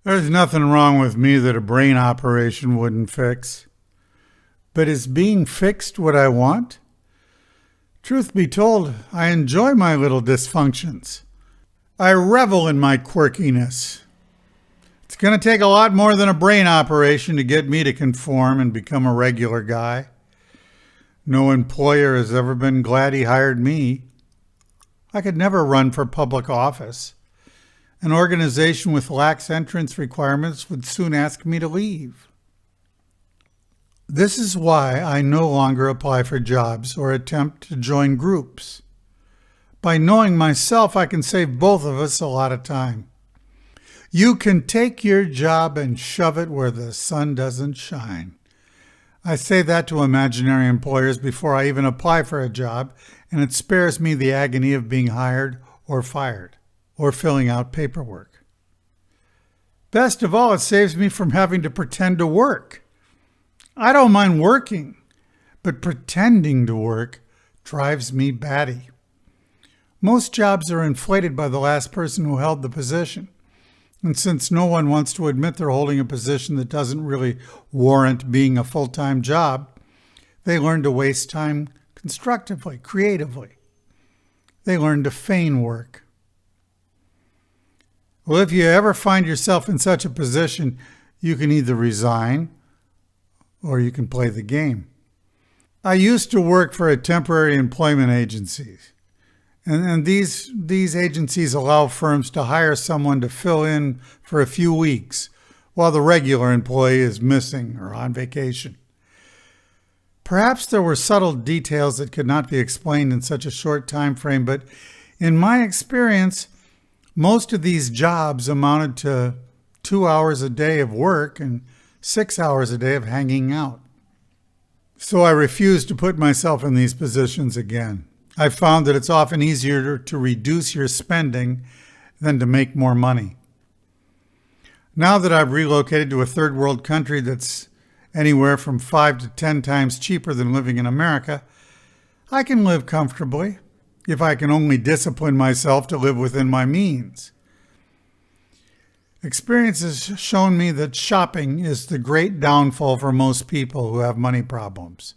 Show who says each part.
Speaker 1: There's nothing wrong with me that a brain operation wouldn't fix. But is being fixed what I want? Truth be told, I enjoy my little dysfunctions. I revel in my quirkiness. It's going to take a lot more than a brain operation to get me to conform and become a regular guy. No employer has ever been glad he hired me. I could never run for public office. An organization with lax entrance requirements would soon ask me to leave. This is why I no longer apply for jobs or attempt to join groups. By knowing myself, I can save both of us a lot of time. You can take your job and shove it where the sun doesn't shine. I say that to imaginary employers before I even apply for a job, and it spares me the agony of being hired or fired or filling out paperwork. Best of all, it saves me from having to pretend to work. I don't mind working, but pretending to work drives me batty. Most jobs are inflated by the last person who held the position. And since no one wants to admit they're holding a position that doesn't really warrant being a full-time job, they learn to waste time constructively, creatively. They learn to feign work. Well, if you ever find yourself in such a position, you can either resign or you can play the game. I used to work for a temporary employment agency. And these agencies allow firms to hire someone to fill in for a few weeks while the regular employee is missing or on vacation. Perhaps there were subtle details that could not be explained in such a short time frame, but in my experience, most of these jobs amounted to 2 hours a day of work and 6 hours a day of hanging out. So I refused to put myself in these positions again. I've found that it's often easier to reduce your spending than to make more money. Now that I've relocated to a third world country that's anywhere from 5 to 10 times cheaper than living in America, I can live comfortably if I can only discipline myself to live within my means. Experience has shown me that shopping is the great downfall for most people who have money problems.